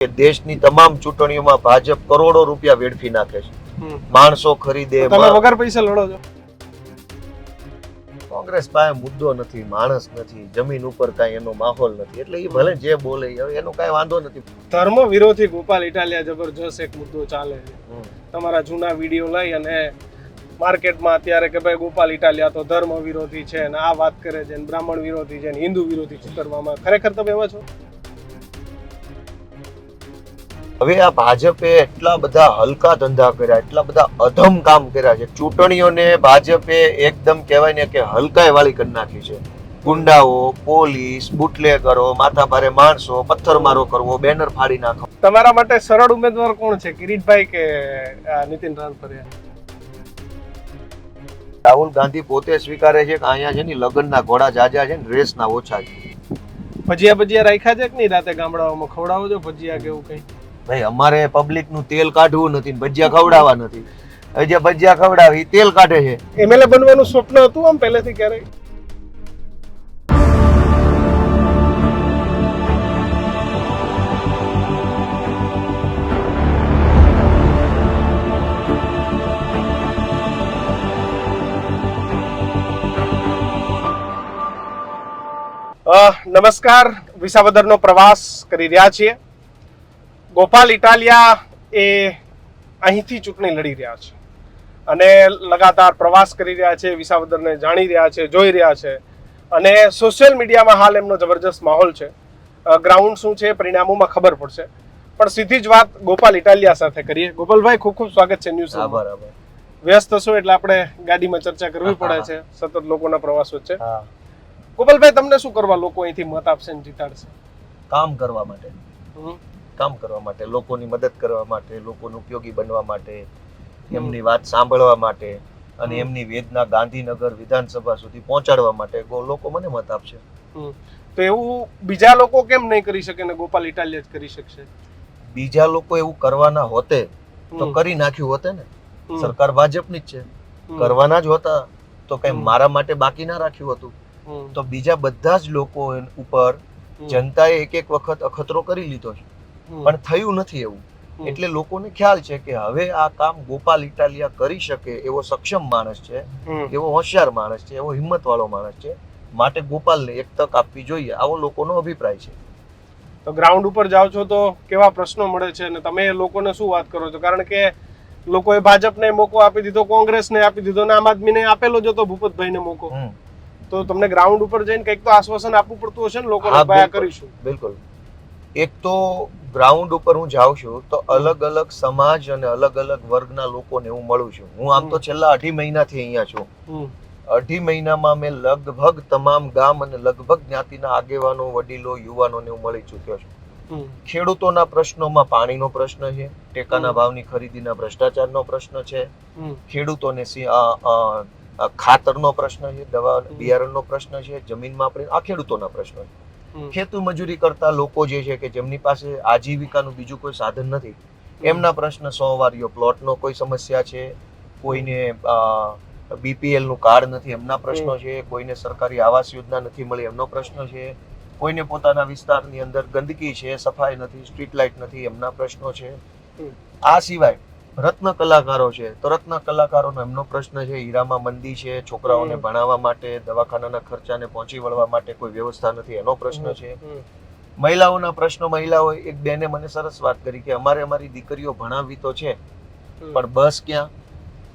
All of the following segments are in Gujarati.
કે દેશની તમામ ચૂંટણીઓમાં ભાજપ કરોડો રૂપિયા વેડફી નાખે છે, માણસો ખરીદે. તમે વગર પૈસા લડો છો. કોંગ્રેસ પાસે મુદ્દો નથી, માણસ નથી, જમીન ઉપર કાંઈ એનો માહોલ નથી, એટલે એ ભલે જે બોલે એનો કાંઈ વાંધો નથી. ધર્મ વિરોધી ગોપાલ ઇટાલિયા જબરજસ્ત એક મુદ્દો ચાલે છે. તમારા જૂના વિડીયો લઈ અને માર્કેટમાં અત્યારે કે ભાઈ ગોપાલ ઇટાલિયા તો ધર્મ વિરોધી છે ને આ વાત કરે છે, બ્રાહ્મણ વિરોધી છે ને હિન્દુ વિરોધી ચિતરવામાં. ખરેખર તમે એવા છો? હવે આ ભાજપે એટલા બધા હલકા ધંધા કર્યા, એટલા બધા અધમ કામ કર્યા છે. ચૂંટણીઓને ભાજપે એકદમ કહેવાય ને કે હલકાઈ વાળી કરી નાખી છે. ગુંડાઓ, પોલીસ, બુટલેગરો, માથાભારે માણસો, પથ્થરમારો કરવો, બેનર ફાડી નાખો. તમારા માટે સરળ ઉમેદવાર કોણ છે, કિરીટભાઈ કે નીતિન રાનપરિયા? રાહુલ ગાંધી પોતે સ્વીકારે છે કે અહીંયા છે ને લગ્નના ઘોડા જાજા છે ને રેસના ઓછા છે. ભજીયા રાખ્યા છે કે નહીં? રાતે ગામડાઓમાં ખવડાવો છો ભજીયા કે એવું કઈ? ભાઈ અમારે પબ્લિક નું તેલ કાઢવું નથી, ભજીયા ખવડાવવા નથી. જે ભજીયા ખવડાવી તેલ કાઢે છે. એમએલએ બનવાનું સ્વપ્ન હતું આમ પહેલેથી ક્યારેય? નમસ્કાર, વિસાવદરનો પ્રવાસ કરી રહ્યા છીએ. ગોપાલ ઇટાલિયા એ અહીંથી ચૂંટણી લડી રહ્યા છે અને લગાતાર પ્રવાસ કરી રહ્યા છે, વિસાવદરને જાણી રહ્યા છે, જોઈ રહ્યા છે અને સોશિયલ મીડિયામાં હાલ એમનો જબરજસ્ત માહોલ છે. ગ્રાઉન્ડ શું છે પરિણામોમાં ખબર પડશે, પણ સીધી જ વાત ગોપાલ ઇટાલિયા સાથે કરીએ. ગોપાલભાઈ, ખૂબ ખૂબ સ્વાગત છે ન્યૂઝ. બરાબર. વ્યસ્ત છો એટલે આપણે ગાડીમાં ચર્ચા કરવી પડે છે સતત લોકોના પ્રવાસ વચ્ચે. ગોપાલભાઈ, તમને શું કરવા લોકો અહીંથી મત આપશે ને જીતાડશે? કામ કરવા માટે, કામ કરવા માટે, લોકોની મદદ કરવા માટે, લોકોને ઉપયોગી બનવા માટે, એમની વાત સાંભળવા માટે અને એમની વેદના ગાંધીનગર વિધાનસભા સુધી પહોંચાડવા માટે લોકો મને મત આપશે. તો એવું બીજા લોકો કેમ નહીં કરી શકે ને ગોપાલ ઇટાલિયા જ કરી શકશે? બીજા લોકો એવું કરવાના હોતે તો કરી નાખ્યું હોતે ને. સરકાર ભાજપની જ છે, કરવાના જ હોતા તો કઈ મારા માટે બાકી ના રાખ્યું હતું. તો બીજા બધા જ લોકો ઉપર જનતાએ એક એક વખત અખતરો કરી લીધો છે, પણ થયું નથી એવું. એટલે લોકોને ખ્યાલ છે કે હવે આ કામ ગોપાલ ઇટાલિયા કરી શકે એવો સક્ષમ માણસ છે, એવો હોશિયાર માણસ છે, એવો હિંમત વાળો માણસ છે, માટે ગોપાલને એક તક આપવી જોઈએ, આવો લોકોનો અભિપ્રાય છે. તો ગ્રાઉન્ડ ઉપર જાઓ છો તો કેવા પ્રશ્નો મળે છે અને તમે લોકોને શું વાત કરો છો? કારણ કે લોકોએ ભાજપને મોકો આપી દીધો, કોંગ્રેસને આપી દીધો ને આમ આદમીને આપેલો જ હતો, ભૂપતભાઈને મોકો. તો તમને ગ્રાઉન્ડ ઉપર જઈને કંઈક તો આશ્વાસન આપવું પડતું હશે ને લોકોને, ભયા કરીશું. બિલકુલ. એક તો ગ્રાઉન્ડ ઉપર હું જાઉં છું તો અલગ અલગ સમાજ અને અલગ અલગ વર્ગના લોકોને હું મળું છું. હું આમ તો છેલ્લા 2.5 મહિનાથી અહીંયા છું. 2.5 મહિનામાં મેં લગભગ તમામ ગામ અને લગભગ જ્ઞાતિના આગેવાનો, વડીલો, યુવાનોને હું મળી ચૂક્યો છું. ખેડૂતોના પ્રશ્નોમાં પાણીનો પ્રશ્ન છે, ટેકાના ભાવની ખરીદીના ભ્રષ્ટાચારનો પ્રશ્ન છે, ખેડૂતોને ખાતરનો પ્રશ્ન છે, દવા બિયારણનો પ્રશ્ન છે, જમીનમાં આપણે આ ખેડૂતોના પ્રશ્ન છે. ખેતી મજૂરી કરતા લોકો જે છે કે જેમની પાસે આજીવિકાનું બીજું કોઈ સાધન નથી, એમના પ્રશ્ન 100 વારીઓ પ્લોટનો કોઈ સમસ્યા છે, કોઈને બીપીએલ નું કાર્ડ નથી એમના પ્રશ્નો છે, કોઈને સરકારી આવાસ યોજના નથી મળી એમનો પ્રશ્ન છે, કોઈને પોતાના વિસ્તારની અંદર ગંદકી છે, સફાઈ નથી, સ્ટ્રીટ લાઇટ નથી એમના પ્રશ્નો છે. આ સિવાય રત્ન કલાકારો છે તો રત્ન કલાકારોનો એમનો પ્રશ્ન છે, હીરામાં મંદી છે, છોકરાઓને ભણાવવા માટે, દવાખાનાના ખર્ચાને પહોંચી વળવા માટે કોઈ વ્યવસ્થા નથી એનો પ્રશ્ન છે. મહિલાઓના પ્રશ્નો, મહિલાઓ એક બેને મને સરસ વાત કરી કે અમારી દીકરીઓ ભણાવવી તો છે પણ બસ ક્યાં,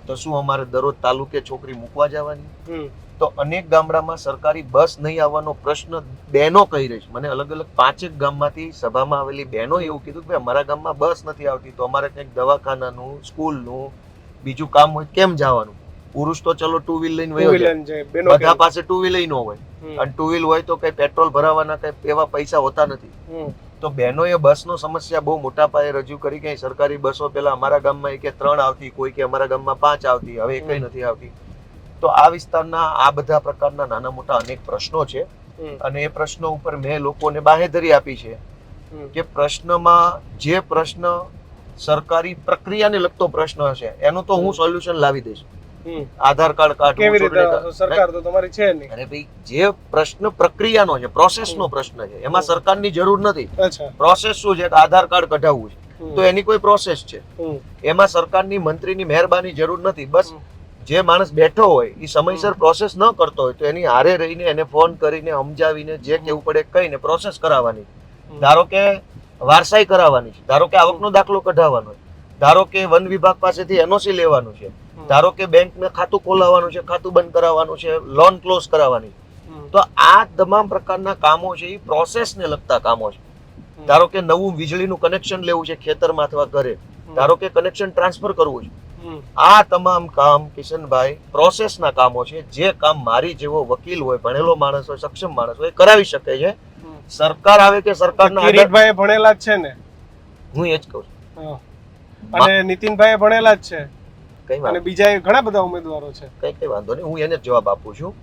તો શું અમારે દરરોજ તાલુકે છોકરી મૂકવા જવાની? તો અનેક ગામડામાં સરકારી બસ નહીં આવવાનો પ્રશ્ન બહેનો કહી રહી છે. મને અલગ અલગ 5 ગામમાંથી સભામાં આવેલી બહેનો એવું કીધું કે અમારા ગામમાં બસ નથી આવતી, તો અમારે કંઈક દવાખાનાનું, સ્કૂલનું બીજું કામ હોય કેમ જવાનું? પુરુષ તો ચલો 2 વ્હીલ લઈને વયો જાય, બધા પાસે 2 વ્હીલ ન હોય અને 2 વ્હીલ હોય તો કઈ પેટ્રોલ ભરાવાના કઈ એવા પૈસા હોતા નથી. તો બહેનોએ બસનો સમસ્યા બહુ મોટા પાયે રજૂ કરી કે સરકારી બસો પેલા અમારા ગામમાં કે 3 આવતી, કોઈ કે અમારા ગામમાં 5 આવતી, હવે એકઈ નથી આવતી. તો આ વિસ્તારના આ બધા પ્રકારના નાના મોટા અનેક પ્રશ્નો છે અને એ પ્રશ્નો ઉપર મેં લોકોને બાહેધરી આપી છે કે પ્રશ્નમાં જે પ્રશ્ન સરકારી પ્રક્રિયાને લગતો પ્રશ્ન હશે એનું તો હું સોલ્યુશન લાવી દઈશ. આધાર કાર્ડ કાઢવું, કેવી રીતે ચૂંટણી સરકાર તો તમારી છે નહીં. અરે ભાઈ, જે પ્રશ્ન પ્રક્રિયાનો છે, પ્રોસેસનો પ્રશ્ન છે, એમાં સરકારની જરૂર નથી. અચ્છા. પ્રોસેસ શું છે કે આધાર કાર્ડ કઢાવવું છે તો એની કોઈ પ્રોસેસ છે, એમાં સરકારની મંત્રીની મહેરબાની જરૂર નથી. બસ જે માણસ બેઠો હોય એ સમયસર પ્રોસેસ ન કરતો હોય તો એની હારે રહીને એને ફોન કરીને સમજાવીને જે કેવું પડે કહીને પ્રોસેસ કરાવવાની. ધારો કે વારસાઈ કરાવવાની છે, ધારો કે આવકનો દાખલો કઢાવવાનો છે, ધારો કે વન વિભાગ પાસેથી એનઓસી લેવાનું છે, ધારો કે બેંકમાં ખાતું ખોલાવવાનું છે, ખાતું બંધ કરાવવાનું છે, લોન ક્લોઝ કરાવવાની. તો આ તમામ પ્રકારના કામો છે એ પ્રોસેસને લગતા કામો છે. ધારો કે નવું વીજળીનું કનેક્શન લેવું છે ખેતરમાં અથવા ઘરે, ધારો કે કનેક્શન ટ્રાન્સફર કરવું છે, આ તમામ કામ કિશનભાઈ પ્રોસેસના કામો છે. જે કામ મારી જેવો વકીલ હોય, ભણેલો માણસ હોય, સક્ષમ માણસ હોય કરાવી શકે છે. સરકાર આવે કે સરકારના કિરીટભાઈ ભણેલા જ છે ને, હું એ જ કહું છું. અને નીતિનભાઈ ભણેલા જ છે, કઈ અને બીજા ઘણા બધા ઉમેદવારો છે. કઈ વાંધો નહીં, હું એને જ જવાબ આપું છું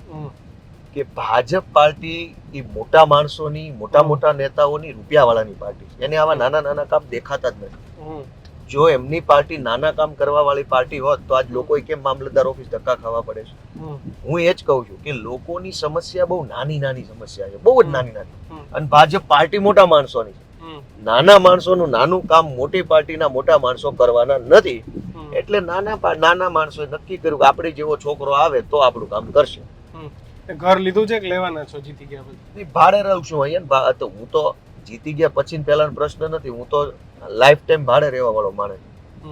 કે ભાજપ પાર્ટી એ મોટા માણસોની, મોટા નેતાઓની, રૂપિયાવાળાની પાર્ટી છે. એને આવા નાના નાના કામ દેખાતા જ નથી. જો એમની પાર્ટી નાના કામ કરવા વાળી પાર્ટી હોત તો આજ લોકોએ કેમ મામલતદાર ઓફિસ ધક્કા ખાવા પડે છે? હું એ જ કહું છું કે લોકોની સમસ્યા બહુ નાની સમસ્યા છે, બહુ જ નાની. અને ભાજપ પાર્ટી મોટા માણસોની છે. નાના માણસોનું નાનું કામ મોટી પાર્ટીના મોટા માણસો કરવાના નથી. એટલે નાના માણસોએ નક્કી કર્યું કે આપણે જેવો છોકરો આવે તો આપણું કામ કરશે. ઘર લીધું છે કે લેવાના છો જીતી ગયા પછી? ભાડે રહું છું અહીંયા. તો હું તો જીતી ગયા પછી પહેલાનો પ્રશ્ન નથી. હું તો લાઈફ ટાઈમ ભાડે રહેવા વાળો માણસ.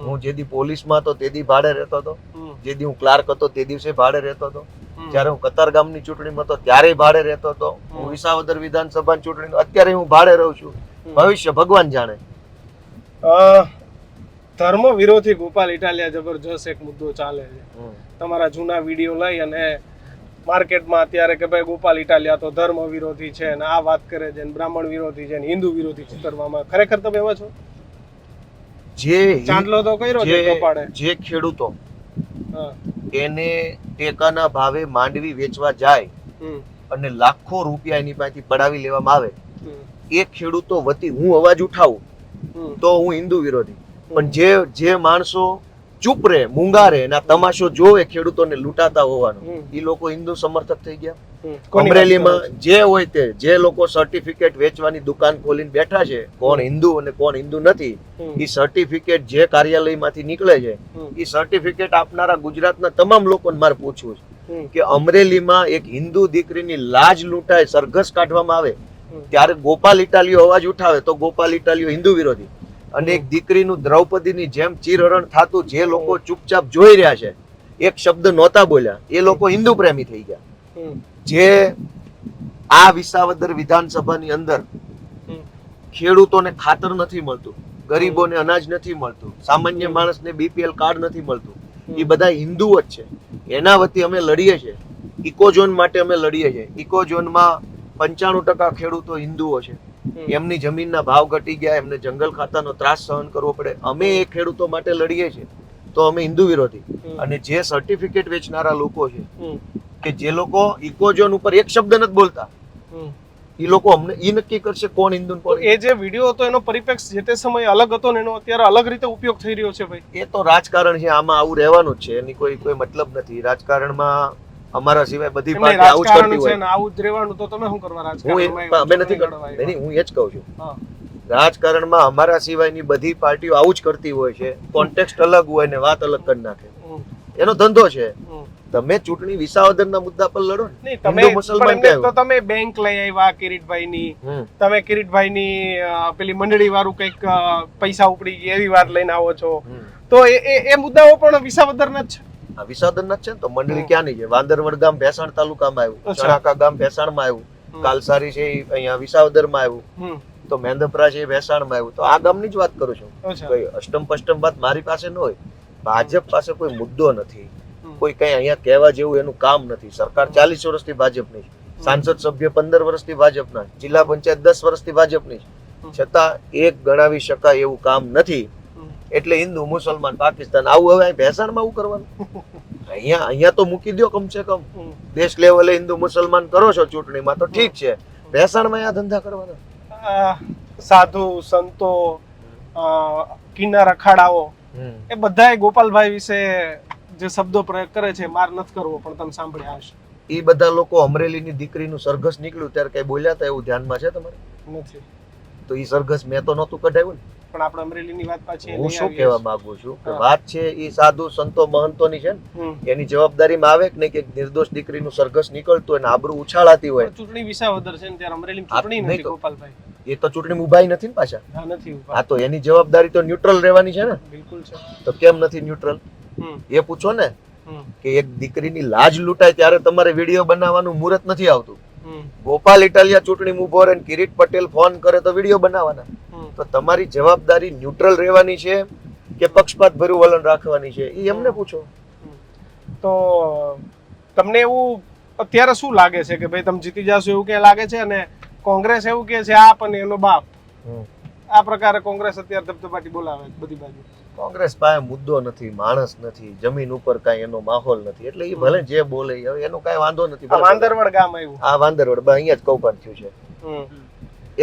હું જેદી પોલીસમાં હતો તેદી ભાડે રહેતો હતો, જેદી હું ક્લાર્ક હતો તે દિવસે ભાડે રહેતો હતો, જ્યારે હું કતારગામની ચૂંટણીમાં હતો ત્યારે ભાડે રહેતો હતો, હું વિસાવદર વિધાનસભાની ચૂંટણી અત્યારે હું ભાડે રહું છું. ભવિષ્ય ભગવાન જાણે. ધર્મ વિરોધી ગોપાલ ઇટાલિયા જબરજસ્ત એક મુદ્દો ચાલે છે. તમારા જૂના વિડીયો લઈ અને માર્કેટમાં અત્યારે કે ભાઈ ગોપાલ ઇટાલિયા તો ધર્મ વિરોધી છે ને આ વાત કરે છે ને બ્રાહ્મણ વિરોધી છે ને હિન્દુ વિરોધી ચિતરવામાં. ખરેખર તમે એવા છો? જે ચાંદલો તો કર્યો છે ગોપાળે. જે ખેડૂતો એને ટેકાના ભાવે માંડવી વેચવા જાય અને લાખો રૂપિયા એની પાસેથી પડાવી લેવામાં આવે, એ ખેડૂતો વતી હું અવાજ ઉઠાવું તો હું હિન્દુ વિરોધી. પણ જે માણસો ચૂપ રહે, મૂંગા રહે અને તમાશો જોવે ખેડૂતોને લૂંટાતા હોવાનું, એ લોકો હિન્દુ સમર્થક થઈ ગયા. અમરેલીમાં જે હોય તે, જે લોકો સર્ટિફિકેટ વેચવાની દુકાન ખોલીને બેઠા છે, કોણ હિન્દુ અને કોણ હિન્દુ નથી, એ સર્ટિફિકેટ જે કાર્યાલયમાંથી નીકળે છે એ સર્ટિફિકેટ આપનારા ગુજરાતના તમામ લોકોને મારે પૂછવું છે કે અમરેલીમાં એક હિન્દુ દીકરીની લાજ લૂંટાય, સરઘસ કાઢવામાં આવે ત્યારે ગોપાલ ઇટાલિયો અવાજ ઉઠાવે તો ગોપાલ ઇટાલિયો હિન્દુ વિરોધી. અને એક દીકરીનું દ્રૌપદીની જેમ ચીરહરણ થતું જે લોકો ચૂપચાપ જોઈ રહ્યા છે, એક શબ્દ નહોતા બોલ્યા, એ લોકો હિન્દુ પ્રેમી થઈ ગયા. જે આ વિસાવદર વિધાનસભાની અંદર ખેડૂતોને ખાતર નથી મળતું, ગરીબોને અનાજ નથી મળતું, સામાન્ય માણસને બીપીએલ કાર્ડ નથી મળતું, એ બધા હિન્દુઓ જ છે. એના વતી અમે લડીએ છીએ. ઇકોઝોન માટે અમે લડીએ છીએ. ઇકોઝોનમાં 95% ખેડૂતો હિન્દુઓ છે. એમની જમીનના ભાવ ઘટી ગયા, એમને જંગલ ખાતાનો ત્રાસ સહન કરવો પડે. અમે એ ખેડૂતો માટે લડીએ છીએ તો અમે હિન્દુ વિરોધી. અને જે સર્ટિફિકેટ વેચનારા લોકો છે કે જે લોકો ઇકોઝોન ઉપર એક શબ્દ નથી બોલતા, એ લોકો અમને ઈ નક્કી કરશે કોણ હિન્દુ કોણ. એ જે વિડીયો હતો એનો પરિપ્રેક્ષ જે તે સમયે અલગ હતો ને એનો અત્યારે અલગ રીતે ઉપયોગ થઈ રહ્યો છે ભાઈ. એ તો રાજકારણ છે, આમાં આવું રહેવાનું જ છે, એની કોઈ મતલબ નથી. રાજકારણમાં અમારા સિવાય બધી પાર્ટી આવું જ કરતી હોય. આવું જ રહેવાનું તો તમે શું કરવા રાજકારણમાં? અમે નથી કરતા. હું એ જ કહું છું, રાજકારણમાં અમારા સિવાયની બધી પાર્ટીઓ આવું જ કરતી હોય છે. કોન્ટેક્સ્ટ અલગ હોય ને વાત અલગ કરી નાખે, એનો ધંધો છે. તમે ચૂંટણી વિસાવદરના મુદ્દા પર લડો ને. હિન્દુ મુસલમાન તો તમે બેંક લઈ આવ્યા કિરીટભાઈની, તમે કિરીટભાઈની પેલી મંડળી વાળું કઈક પૈસા ઉપડી ગયા એવી વાત લઈને આવો છો, તો એ મુદ્દાઓ પણ વિસાવદરના જ છે. વિસાવદરના જ છે ને. તો મંડળી ક્યાંની છે? વાંદરવડ ગામ ભેસાણ તાલુકામાં આવ્યું, ચણાકા ગામ ભેસાણમાં આવ્યું, કાલસારી છે અહીંયા વિસાવદરમાં આવ્યું, તો મેંદપરા છે ભેસાણમાં આવ્યું. તો આ ગામની જ વાત કરું છું. કોઈ અષ્ટમ પષ્ટમ વાત મારી પાસે ન હોય. ભાજપ પાસે કોઈ મુદ્દો નથી, કોઈ કઈ અહીંયા કહેવા જેવું એનું કામ નથી. સરકાર 40 વર્ષથી ભાજપની છે, સાંસદ સભ્ય 15 વર્ષથી ભાજપના, જિલ્લા પંચાયત 10 વર્ષથી ભાજપની છે, છતાં એક ગણાવી શકાય એવું કામ નથી. એટલે હિન્દુ મુસલમાન પાકિસ્તાન આવું હવે ભેસાણમાં આવું કરવાનું? અહીંયા તો મૂકી દો, કમસે કમ દેશ લેવલે હિન્દુ મુસલમાન કરો છો ચૂંટણીમાં તો ઠીક છે, ભેસાણમાં આ ધંધા કરવાના. સાધુ સંતો કિન્નર અખાડાઓ એ બધાય ગોપાલભાઈ વિશે જે શબ્દો પ્રયોગ કરે છે, માર નથી કરવો, પણ તમે સાંભળ્યા હશે. એ બધા લોકો અમરેલીની દીકરીનું સરઘસ નીકળ્યું ત્યારે કઈ બોલ્યા હતા એવું ધ્યાનમાં છે તમારે? નથી. તો એ સરઘસ મેં તો નહોતું કઢાવ્યું ને. પણ આપણે અમરેલીની વાત પાછી હું લઈ શું આવીએ કહેવા છીએ. માંગુ છું કે હા. વાત છે એ સાધુ સંતો મહંતોની છે ને, હમ. એની જવાબદારીમાં આવે કે નહીં કે નિર્દોષ દીકરીનું સરઘસ નીકળતું હોય ને આબરૂ ઉછાળાતી હોય. પણ ચૂંટણી વિસાવદર છે ને ત્યારે અમરેલીમાં હા, ચૂંટણી નહીં નથી તો. ગોપાલભાઈ. એ તો ચૂંટણી ઉભાઈ નથી ને પાછા. હા, નથી ઉભા. હા, તો એની જવાબદારી તો ન્યુટ્રલ રહેવાની છે ને. બિલકુલ છે. તો કેમ નથી ન્યુટ્રલ હમ. એ પૂછો ને. હમ. કે એક દીકરીની લાજ લૂંટાય ત્યારે તમારે વિડીયો બનાવવાનું મુહૂર્ત નથી આવતું. હમ. ગોપાલ ઇટાલિયા ચૂંટણી ઉભો રહે ને કિરીટ પટેલ ફોન કરે તો વિડીયો બનાવવાના. હમ. તો તમારી જવાબદારી ન્યુટ્રલ રહેવાની છે કે પક્ષપાત ભર્યું વલણ રાખવાની છે એ એમને પૂછો. તો તમને એવું અત્યારે શું લાગે છે કે ભાઈ તમે જીતી જશો એવું કે લાગે છે, અને કોંગ્રેસ એવું કે છે આપ અને એનો બાપ, આ પ્રકારે કોંગ્રેસ અત્યારે ધબધબાટી બોલાવે બધી બાજુ? કોંગ્રેસ પાસે મુદ્દો નથી, માણસ નથી, જમીન ઉપર કાંઈ એનો માહોલ નથી, એટલે એ ભલે જે બોલે હવે એનો કાંઈ વાંધો નથી. આ વાંદરવડ ગામ આવ્યું. આ વાંદરવડ અહીંયા જ કૌભાંડ થયું છે. હમ.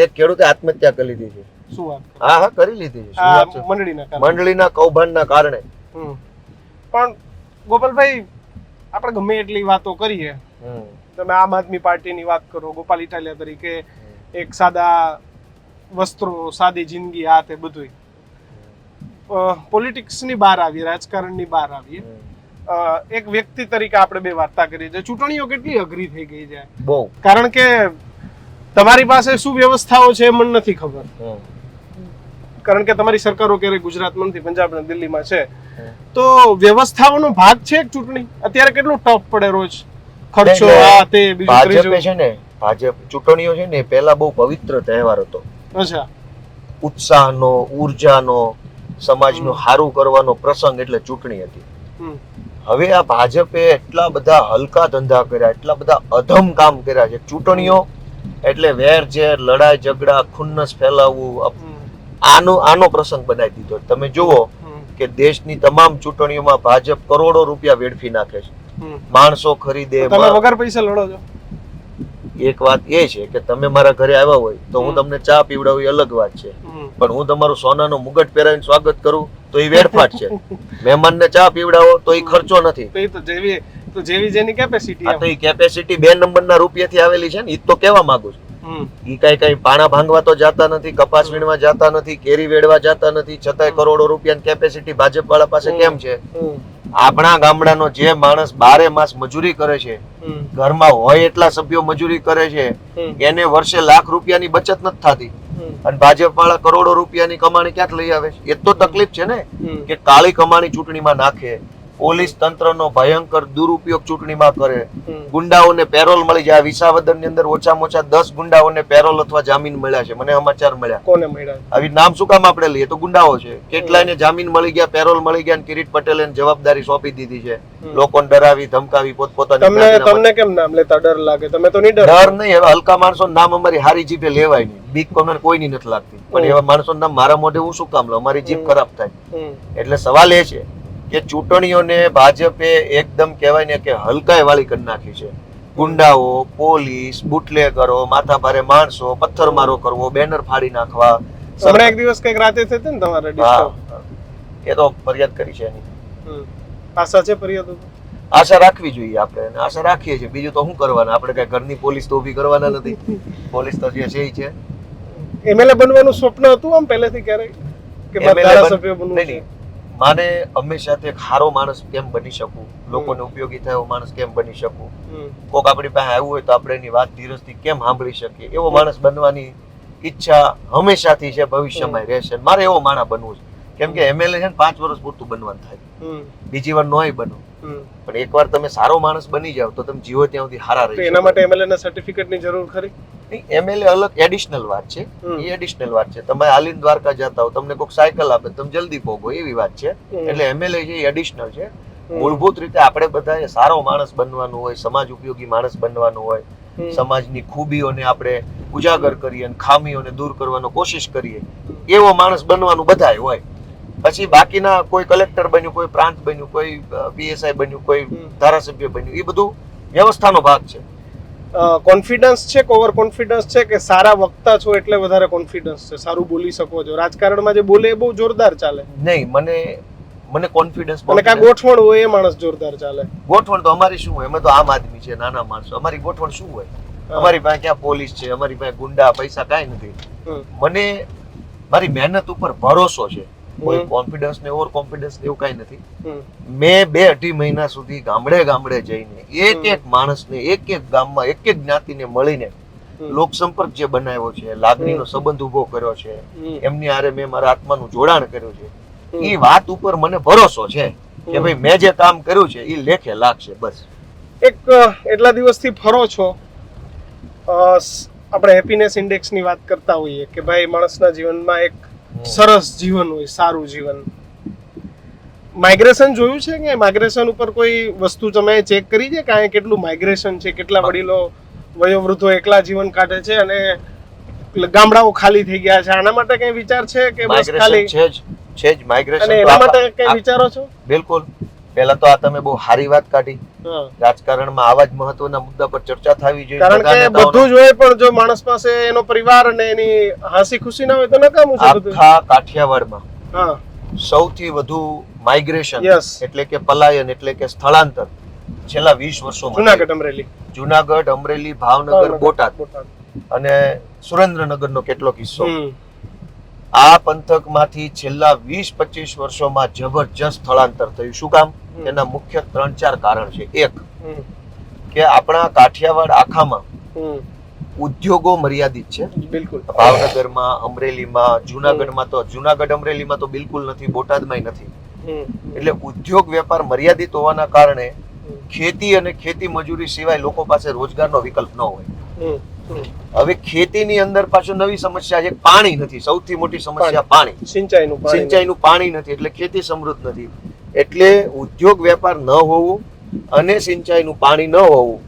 એક ખેડૂતે આત્મહત્યા કરી લીધી છે. શું વાત કરે? હા હા કરી લીધી છે. શું આ વાત છે? મંડળીના કારણે. મંડળીના કૌભાંડના કારણે. હમ. પણ ગોપાલભાઈ, આપણે ગમે એટલી વાતો કરીએ, તમે આમ આદમી પાર્ટીની વાત કરો, ગોપાલ ઇટાલિયા તરીકે એક સાદા વસ્ત્રો, સાદી જિંદગી, આ તે બધું પોલિટિક્સની બહાર આવીએ, રાજકારણની બહાર આવીએ, એક વ્યક્તિ તરીકે આપણે બે વાર્તા કરીએ છીએ. ચૂંટણીઓ કેટલી અઘરી થઈ ગઈ છે, બહુ. કારણ કે તમારી પાસે શું વ્યવસ્થાઓ છે મને નથી ખબર, કારણ કે તમારી સરકારો ક્યારેય ગુજરાતમાં નથી, પંજાબ અને દિલ્હીમાં છે. તો વ્યવસ્થાઓનો ભાગ છે એક ચૂંટણી. અત્યારે કેટલું ટફ પડે રોજ, ખર્ચો, આ તે બીજું ભાજપે ત્રીજું. છે ને, ભાજપ ચૂંટણીઓ છે ને પહેલા બહુ પવિત્ર તહેવાર હતો. અચ્છા. ઉત્સાહનો, ઉર્જાનો, સમાજનું સારું કરવાનો પ્રસંગ એટલે ચૂંટણી હતી. હમ. હવે આ ભાજપે એટલા બધા હલકા ધંધા કર્યા, એટલા બધા અધમ કામ કર્યા છે. ચૂંટણીઓ એટલે વેર ઝેર, લડાઈ ઝઘડા, ખુન્નસ ફેલાવવું, આનો પ્રસંગ બનાવી દીધો. તમે જુઓ કે દેશની તમામ ચૂંટણીઓમાં ભાજપ કરોડો રૂપિયા વેડફી નાખે છે, માણસો ખરીદે. તમે વગર પૈસા લડો છો. એક વાત એ છે કે તમે મારા ઘરે આવ્યા હોય તો હું તમને ચા પીવડાવું એ અલગ વાત છે, પણ હું તમારું સોનાનો મુગટ પહેરાવીને સ્વાગત કરું તો એ વેડફાટ છે. મહેમાનને ચા પીવડાવો તો એ ખર્ચો નથી. તો જેવી જેની કેપેસિટી. આ તો એ કેપેસિટી 2 નંબરના રૂપિયાથી આવેલી છે ને, એ તો કહેવા માંગુ છું. ઈ કઈ પાણા ભાંગવા તો જાતા નથી, કપાસ વીણવા જાતા નથી, કેરી વેડવા જાતા નથી, છતાંય કરોડો રૂપિયાની કેપેસિટી ભાજપ વાળા પાસે કેમ છે? આપણા ગામડાનો જે માણસ 12 માસ મજૂરી કરે છે, ઘરમાં હોય એટલા સભ્યો મજૂરી કરે છે, એને વર્ષે લાખ રૂપિયાની બચત નથી થતી, અને ભાજપ વાળા કરોડો રૂપિયાની કમાણી ક્યાંથી લઈ આવે છે? એ તો તકલીફ છે ને કે કાળી કમાણી ચૂંટણીમાં નાખે, પોલીસ તંત્રનો ભયંકર દુરુપયોગ ચૂંટણીમાં કરે, ગુંડાઓને પેરોલ મળી જાય. વિસાવદરની અંદર ઓછામાં ઓછા 10 ગુંડાઓને પેરોલ અથવા જામીન મળ્યા છે, મને સમાચાર મળ્યા. કોને મળ્યા? આવી નામ શું કામ આપણે લઈએ? તો ગુંડાઓ છે. કેટલાયને જામીન મળી ગયા, પેરોલ મળી ગયા, કિરીટ પટેલે જવાબદારી સોંપી દીધી છે. લોકોને ડરાવી ધમકાવી પોતપોતાની. તમને કેમ નામ લેતા ડર લાગે? તમે તો નહીં ડર નહીં. હવે હલકા માણસો નામ અમારી હારી જીભે લેવાય નહીં, બીક કોઈની નથી લાગતી, પણ એવા માણસો નામ મારા મોઢે હું શું કામ લઉં? અમારી જીભ ખરાબ થાય. એટલે સવાલ એ છે કે ચૂંટણીઓને ભાજપે એકદમ કહેવાય ને કે હલકાઈ વાળી કરી નાખી છે. ગુંડાઓ, પોલીસ, બુટલેગરો, માથાભારે માણસો, પથ્થરમારો કરવો, બેનર ફાડી નાખવા. હમણાં એક દિવસ કઈક રાતે થતી ને તમારે ડિસ્ટર્બ? એ તો ફરિયાદ કરી છે એની. આશા છે ફરિયાદ? આશા રાખવી જોઈએ આપણે, આશા રાખીએ છીએ. બીજું તો શું કરવાના આપણે? કઈ ઘરની પોલીસ તો ઊભી કરવાના નથી. પોલીસ તો જે છે એ છે. એમએલએ બનવાનું સ્વપ્ન હતું આમ પહેલેથી ક્યારેય કે ધારાસભ્ય બનવું છે? માને હંમેશાથી એક સારો માણસ કેમ બની શકું, લોકોને ઉપયોગી થાય એવો માણસ કેમ બની શકું, કોક આપણી પાસે આવ્યું હોય તો આપણે એની વાત ધીરજથી કેમ સાંભળી શકીએ, એવો માણસ બનવાની ઈચ્છા હંમેશાથી છે, ભવિષ્યમાં રહેશે. મારે એવો માણસ બનવું છે. કેમ કે એમએલએ છે ને 5 વર્ષ પૂરતું બનવાનું થાય, બીજી વાર નોય બનો. પણ એકવાર તમે સારો માણસ બની જાવ તો તમે જીવો ત્યાં સુધી હારા રહી. એના માટે એમએલએ ના સર્ટિફિકેટ ની જરૂર ખરી? એમએલએ અલગ એડિશનલ વાત છે, એ એડિશનલ વાત છે. તમે હાલીને દ્વારકા જતા હો, તમને કોઈક સાયકલ આપે, તમે જલ્દી પહોંચો, એવી વાત છે. એટલે એમએલએ છે એ એડિશનલ છે. મૂળભૂત રીતે આપણે બધાએ સારો માણસ બનવાનું હોય, સમાજ ઉપયોગી માણસ બનવાનું હોય, સમાજની ખૂબીઓને આપણે ઉજાગર કરીએ અને ખામીઓને દૂર કરવાનો કોશિશ કરીએ, એવો માણસ બનવાનું બધાય હોય. પછી બાકીના કોઈ કલેક્ટર બન્યું, કોઈ પ્રાંત બન્યું, કોઈ પીએસઆઈ બન્યું, કોઈ ધારાસભ્ય બન્યું, એ બધું વ્યવસ્થાનો ભાગ છે. કોન્ફિડન્સ છે કે ઓવર કોન્ફિડન્સ છે કે સારા વક્તા છો એટલે વધારે કોન્ફિડન્સ છે, સારું બોલી શકો છો? રાજકારણમાં જે બોલે એ બહુ જોરદાર ચાલે? નહીં, મને મને કોન્ફિડન્સ અને કાં ગોઠવણ હોય એ માણસ જોરદાર ચાલે. ગોઠવણ તો અમારી શું હોય, અમે તો આમ આદમી છે, નાના માણસો, અમારી ગોઠવણ શું હોય? અમારી પાસે ક્યાં પોલીસ છે, અમારી પાસે ગુંડા પૈસા કાંઈ નથી. મને મારી મહેનત ઉપર ભરોસો છે. કોઈ કોન્ફિડન્સ ને ઓવર કોન્ફિડન્સ એવું કાંઈ નથી. મેં 2-2.5 મહિના સુધી ગામડે ગામડે જઈને એક એક માણસને, એક એક ગામમાં, એક એક જ્ઞાતિને મળીને લોક સંપર્ક જે બનાવ્યો છે, લાગણીનો સંબંધ ઉભો કર્યો છે, એમની હારે મેં મારા આત્માનું જોડાણ કર્યું છે. એ વાત ઉપર મને ભરોસો છે કે ભાઈ મેં જે કામ કર્યું છે એ લેખે લાગશે. બસ એક એટલા દિવસથી ફરો છો, આપણે હેપીનેસ ઇન્ડેક્સ ની વાત કરતા હોઈએ કે ભાઈ માણસના જીવનમાં એક સરસ જીવન હોય, સારું જીવન. માઇગ્રેશન જોયું છે કે માઇગ્રેશન ઉપર કોઈ વસ્તુ તમે ચેક કરી છે કે આ કેટલું માઇગ્રેશન છે, કેટલા વડીલો વયોવૃદ્ધો એકલા જીવન કાઢે છે અને ગામડાઓ ખાલી થઈ ગયા છે? આના માટે કઈ વિચાર છે કે બસ ખાલી છે જ માઇગ્રેશન? અને એના માટે કઈ વિચારો છો? બિલકુલ. પહેલા તો આ તમે બહુ સારી વાત કાઢી. રાજકારણમાં આવા જ મહત્વના મુદ્દા પર ચર્ચા થવી જોઈએ. કારણ કે બધું જ હોય પણ જો માણસ પાસે એનો પરિવાર અને એની હાસી ખુશી ના હોય તો નકામું છે બધું. આખા કાઠિયાવાડમાં સૌથી વધુ માઇગ્રેશન એટલે કે પલાયન એટલે કે સ્થળાંતર છેલ્લા 20 વર્ષોમાં જુનાગઢ, અમરેલી, ભાવનગર, બોટાદ અને સુરેન્દ્રનગરનો કેટલો કિસ્સો. આ પંથકમાંથી છેલ્લા 20-25 વર્ષોમાં જબરજસ્ત સ્થળાંતર થયું. શું કામ? એના મુખ્ય 3-4 કારણ છે. એક કે આપણા કાઠિયાવાડ આખામાં ઉદ્યોગો મર્યાદિત છે. બિલકુલ. ભાવનગરમાં, અમરેલીમાં, જુનાગઢમાં તો જુનાગઢ અમરેલીમાં તો બિલકુલ નથી, બોટાદમાં નથી. એટલે ઉદ્યોગ વેપાર મર્યાદિત હોવાના કારણે ખેતી અને ખેતી મજૂરી સિવાય લોકો પાસે રોજગારનો વિકલ્પ ન હોય. હવે ખેતીની અંદર પાછું નવી સમસ્યા છે, પાણી નથી. સૌથી મોટી સમસ્યા પાણી, સિંચાઈનું પાણી નથી. એટલે ખેતી સમૃદ્ધ નથી. એટલે ઉદ્યોગ વેપાર ન હોવું અને સિંચાઈનું પાણી ન હોવું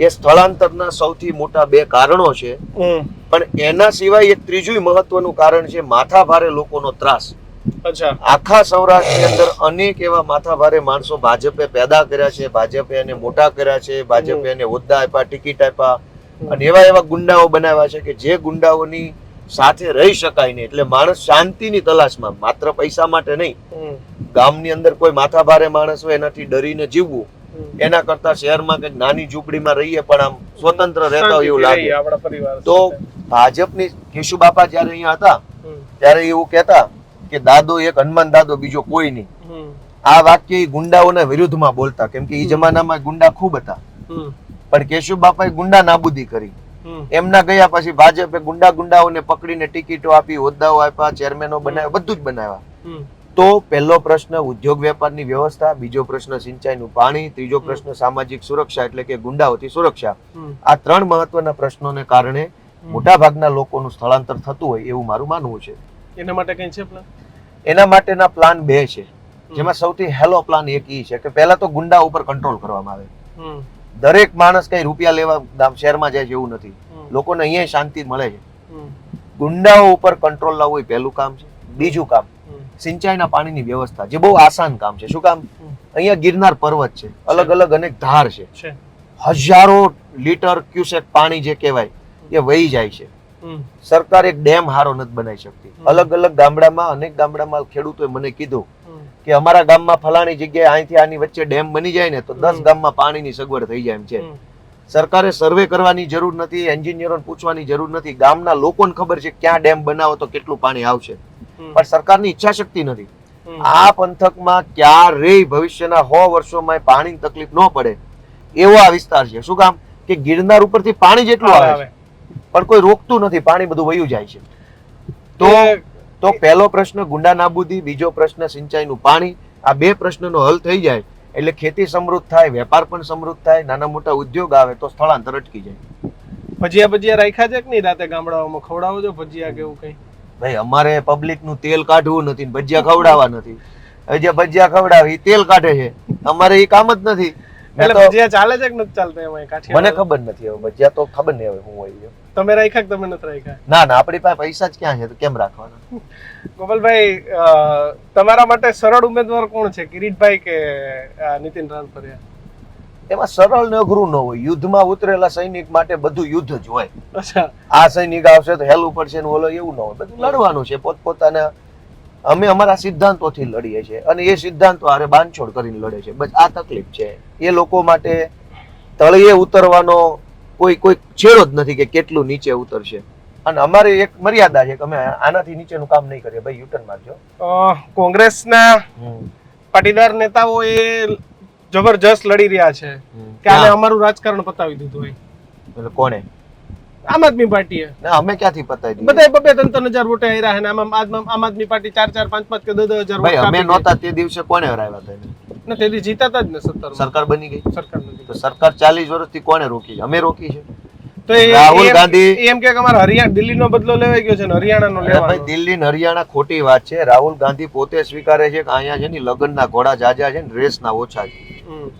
એ સ્થળાંતરના સૌથી મોટા 2 કારણો છે. પણ એના સિવાય એક ત્રીજું મહત્વનું કારણ છે માથાભારે લોકોનો ત્રાસ. આખા સૌરાષ્ટ્રની અંદર અનેક એવા માથાભારે માણસો ભાજપે પેદા કર્યા છે, ભાજપે એને મોટા કર્યા છે, ભાજપે એને હોદ્દા આપ્યા, ટિકિટ આપ્યા અને એવા ગુંડાઓ બનાવ્યા છે કે જે ગુંડાઓની સાથે રહી શકાય નહીં. એટલે માણસ શાંતિની તલાશમાં, માત્ર પૈસા માટે નહીં, ગામની અંદર કોઈ માથાભારે માણસ હોય એનાથી ડરીને જીવવું એના કરતા શહેરમાં કે નાની ઝૂંપડીમાં રહીએ પણ આમ સ્વતંત્ર રહેતા હોય એવું લાગે. તો ભાજપની કેશુ બાપા જયારે અહીંયા હતા ત્યારે એવું કહેતા કે દાદો એક, હનુમાન દાદો બીજો કોઈ નહીં. આ વાક્ય ગુંડાઓના વિરુદ્ધમાં બોલતા, કેમ કે એ જમાનામાં ગુંડા ખૂબ હતા. પણ કેશુ બાપાએ ગુંડા નાબૂદી કરી. એમના ગયા પછી ભાજપે ગુંડાઓને પકડીને ટિકિટો આપી, હોદ્દાઓ આપ્યા, ચેરમેનો બનાવ્યા, બધું જ બનાવ્યા. તો પહેલો પ્રશ્ન ઉદ્યોગ વેપારની વ્યવસ્થા, બીજો પ્રશ્ન સિંચાઈનું પાણી, ત્રીજો પ્રશ્ન સામાજિક સુરક્ષા એટલે કે ગુંડાઓથી સુરક્ષા. આ 3 મહત્વના પ્રશ્નોને કારણે મોટા ભાગના લોકોનું સ્થળાંતર થતું હોય એવું મારું માનવું છે. એના માટે કઈ છે પ્લાન? એના માટેના પ્લાન 2 છે, જેમાં સૌથી હેલો પ્લાન એક ઈ છે કે પહેલા તો ગુંડા ઉપર કંટ્રોલ કરવામાં આવે. દરેક માણસ કઈ રૂપિયા લેવા શહેરમાં જાય છે એવું નથી. લોકોને અહીંયા શાંતિ મળે છે. ગુંડાઓ ઉપર કંટ્રોલ લાવવું એ પહેલું કામ છે. બીજું કામ સિંચાઈના પાણીની વ્યવસ્થા, જે બહુ આસાન કામ છે. શું કામ? અહીંયા ગિરનાર પર્વત છે, અલગ અલગ અનેક ધાર છે, હજારો લીટર ક્યુસેક પાણી જે કહેવાય એ વહી જાય છે. સરકાર એક ડેમ હારો નથી બનાવી શકતી. અલગ અલગ ગામડામાં, અનેક ગામડામાં ખેડૂતોએ મને કીધું કે અમારા ગામમાં ફલાણી જગ્યાએ અહીંથી આની વચ્ચે ડેમ બની જાય ને તો 10 ગામમાં પાણીની સગવડ થઈ જાય એમ છે. સરકારે સર્વે કરવાની જરૂર નથી, એન્જિનિયરોને પૂછવાની જરૂર નથી. ગામના લોકોને ખબર છે ક્યાં ડેમ બનાવો તો કેટલું પાણી આવશે, પણ સરકારની ઈચ્છા શક્તિ નથી. આ પંથકમાં ક્યારેય ભવિષ્યના 100 વર્ષોમાં પાણીની તકલીફ ન પડે એવો આ વિસ્તાર છે. શું કામ? કે ગિરનાર ઉપરથી પાણી જેટલું આવે છે પણ કોઈ રોકતું નથી, પાણી બધું વયું જાય છે. તો પહેલો પ્રશ્ન ગુંડા નાબૂદી, બીજો પ્રશ્ન સિંચાઈનું પાણી. આ 2 પ્રશ્નનો હલ થઈ જાય એટલે ખેતી સમૃદ્ધ થાય, વેપાર પણ સમૃદ્ધ થાય, નાના મોટા ઉદ્યોગ આવે તો સ્થળાંતર અટકી જાય. ભજીયા રાખ્યા છે કે નહીં રાતે ગામડાઓમાં? ખવડાવો છો ભજીયા કે એવું કઈ? ભાઈ અમારે પબ્લિક નું તેલ કાઢવું નથી, ભજીયા ખવડાવવા નથી. જે ભજીયા ખવડાવે એ તેલ કાઢે છે, અમારે એ કામ જ નથી. એટલે ભજીયા ચાલે છે કે નથી ચાલતા એમાં કાઠિયાવાડ? મને ખબર નથી, હવે ભજીયા તો ખબર નહીં હવે હું હોય. તમે રાખ્યા કે તમે નથી રાખ્યા? ના આપણી પાસે પૈસા જ ક્યાં છે તો કેમ રાખવાના? ગોપાલભાઈ, તમારા માટે સરળ ઉમેદવાર કોણ છે, કિરીટભાઈ કે નીતિન રાનપરિયા? એમાં સરળ ને અઘરું ન હોય. યુદ્ધમાં ઉતરેલા સૈનિક માટે બધું યુદ્ધ જ હોય. અચ્છા. આ સૈનિક આવશે તો હેલવું પડશે ને ઓલો એવું ન હોય. બધું લડવાનું છે પોતપોતાના અમે અમારા સિદ્ધાંતોથી લડીએ છીએ અને એ સિદ્ધાંતો હારે બાંધછોડ કરીને લડે છે. બસ આ તકલીફ છે. એ લોકો માટે તળિયે ઉતરવાનો કોઈ છેડો જ નથી કે કેટલું નીચે ઉતરશે. અને અમારે એક મર્યાદા છે કે અમે આનાથી નીચેનું કામ નહીં કરીએ. ભાઈ યુટર્ન મારજો. કોંગ્રેસના પાટીદાર નેતાઓ એ જબરજસ્ત લડી રહ્યા છે કે આને અમારું રાજકારણ પતાવી દીધું હોય. એટલે કોણે? આમ આદમી પાર્ટીએ. ના, અમે ક્યાંથી પતાવી દીધું? બધાય 2-3 હજાર વોટે હાર્યા છે ને આમ આદમી પાર્ટી 4-4, 5-5 કે 10,000 ભાઈ વોટ અમે આપી નહોતા તે દિવસે કોણે હરાવ્યા હતા એને? ને તેથી જીતાતા જ ને 17 સરકાર બની ગઈ. સરકાર નથી. તો સરકાર 40 વર્ષથી કોણે રોકી છે? અમે રોકી છે. તો રાહુલ ગાંધી એમ કે અમારે હરિયાણા દિલ્હીનો બદલો લેવાઈ ગયો છે ને હરિયાણાનો ભાઈ લેવાનો. દિલ્હી ને હરિયાણા ખોટી વાત છે. રાહુલ ગાંધી પોતે સ્વીકારે છે કે અહીંયા છે ને લગ્નના ઘોડા જાજા છે ને રેસના ઓછા છે.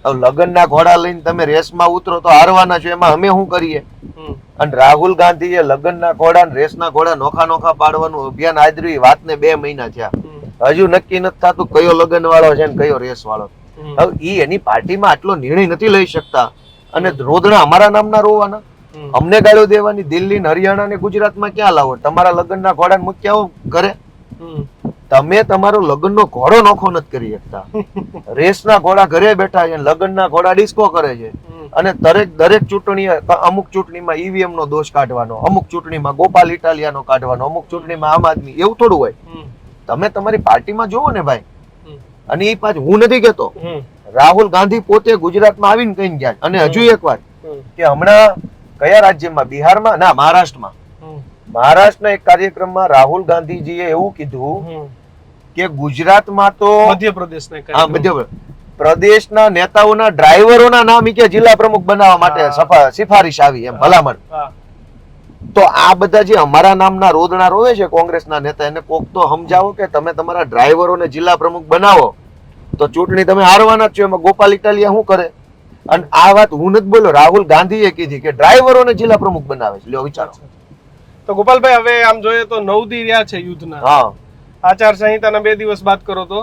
હવે લગ્નના ઘોડા લઈને તમે રેસમાં ઉતરો તો હારવાના છો. એમાં અમે શું કરીએ? અને રાહુલ ગાંધીએ લગ્નના ઘોડા ને રેસના ઘોડા નોખા પાડવાનું અભિયાન આદર્યું. વાતને 2 મહિના થયા. હજુ નક્કી નથી થતું કયો લગ્ન વાળો છે ને કયો રેસ વાળો. હવે ઈ એની પાર્ટીમાં આટલો નિર્ણય નથી લઈ શકતા અને રોદણા અમારા નામના રોવાના, અમને ગાળો દેવાની. દિલ્હી ને હરિયાણા ને ગુજરાતમાં ક્યાં લાવો? તમારા લગ્નના ઘોડા મૂક્યા ઘરે. તમે તમારો લગ્નનો ઘોડો નોખો નથી કરી શકતા. રેસના ઘોડા ઘરે બેઠા છે, લગ્નના ઘોડા ડિસ્કો કરે છે. અને દરેક ચૂંટણી, અમુક ચૂંટણીમાં ઈવીએમ નો દોષ કાઢવાનો, અમુક ચૂંટણીમાં ગોપાલ ઇટાલિયાનો કાઢવાનો, અમુક ચૂંટણીમાં આમ આદમી. એવું થોડું હોય. તમે તમારી પાર્ટીમાં જોવો ને ભાઈ. અને એ પાછું હું નથી કેતો, રાહુલ ગાંધી પોતે ગુજરાતમાં આવીને કહીને ગયા. અને હજુ એક વાત કે હમણાં કયા રાજ્યમાં? બિહારમાં ના, મહારાષ્ટ્રના એક કાર્યક્રમમાં રાહુલ ગાંધીજીએ એવું કીધું કે ગુજરાતમાં તો મધ્યપ્રદેશના નેતાઓના ડ્રાઈવરોના નામ કે જિલ્લા પ્રમુખ બનાવવા માટે સિફારિશ આવી, એમ ભલામણ. તો આ બધા જે અમારા નામના રોદણા રોવે છે કોંગ્રેસના નેતા, એને કોક તો સમજાવો કે તમે તમારા ડ્રાઈવરોને જિલ્લા પ્રમુખ બનાવો તો ચૂંટણી તમે હારવાના જ છો. એમાં ગોપાલ ઇટાલિયા શું કરે? અને આ વાત હું નથી બોલ્યો, રાહુલ ગાંધીએ કીધી કે ડ્રાઈવરોને જિલ્લા પ્રમુખ બનાવે છે. લ્યો વિચારો. તો ગોપાલભાઈ, હવે આમ જોઈએ તો 9 દી રહ્યા છે યુદ્ધના. હા, આચાર સંહિતાના 2 દિવસ બાદ કરો તો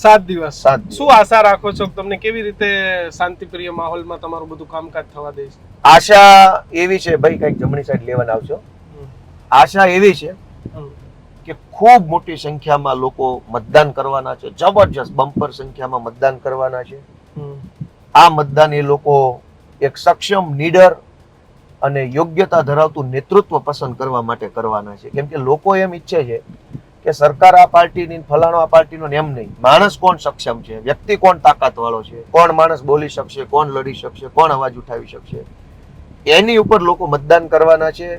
7 દિવસ. શું આશા રાખો છો? તમને કેવી રીતે શાંતિપ્રિય માહોલમાં તમારું બધું કામકાજ થવા દે છે? આશા એવી છે ભાઈ, કઈક જમણી સાઈડ લેવાના આવશો. આશા એવી છે કે ખૂબ મોટી સંખ્યામાં લોકો મતદાન કરવાના છે. જબરજસ્ત બમ્પર સંખ્યામાં મતદાન કરવાના છે. આ મતદાન એ લોકો એક સક્ષમ, નીડર અને યોગ્યતા ધરાવતું નેતૃત્વ પસંદ કરવા માટે કરવાના છે. કેમ કે લોકો એમ ઈચ્છે છે કે સરકાર આ પાર્ટીની, ફલાણો આ પાર્ટીનો, એમ નહીં. માણસ કોણ સક્ષમ છે, વ્યક્તિ કોણ તાકાત વાળો છે, કોણ માણસ બોલી શકશે, કોણ લડી શકશે, કોણ અવાજ ઉઠાવી શકશે, એની ઉપર લોકો મતદાન કરવાના છે.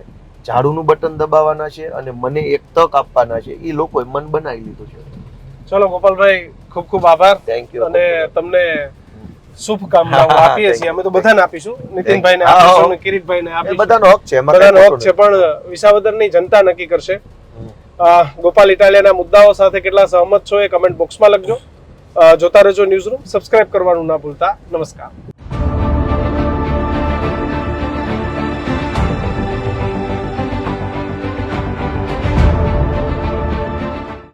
ઝાડુનું બટન દબાવવાના છે અને મને એક તક આપવાના છે. એ લોકોએ મન બનાવી લીધું છે. ચલો ગોપાલભાઈ, ખૂબ ખૂબ આભાર. Thank you. અને તમને શુભકામનાઓ આપીએ છીએ. અમે તો બધાને આપીશું, નીતિનભાઈને આપીશું, કિરીટભાઈને આપીશું. બધાનો હક છે, બધાનો હક છે, પણ વિસાવદરની જનતા નક્કી કરશે. ગોપાલ ઇટાલિયાના મુદ્દાઓ સાથે કેટલા સહમત છો એ કમેન્ટ બોક્સમાં લખજો. જોતા રહેજો ન્યૂઝરૂમ. સબસ્ક્રાઇબ કરવાનું ના ભૂલતા. નમસ્કાર.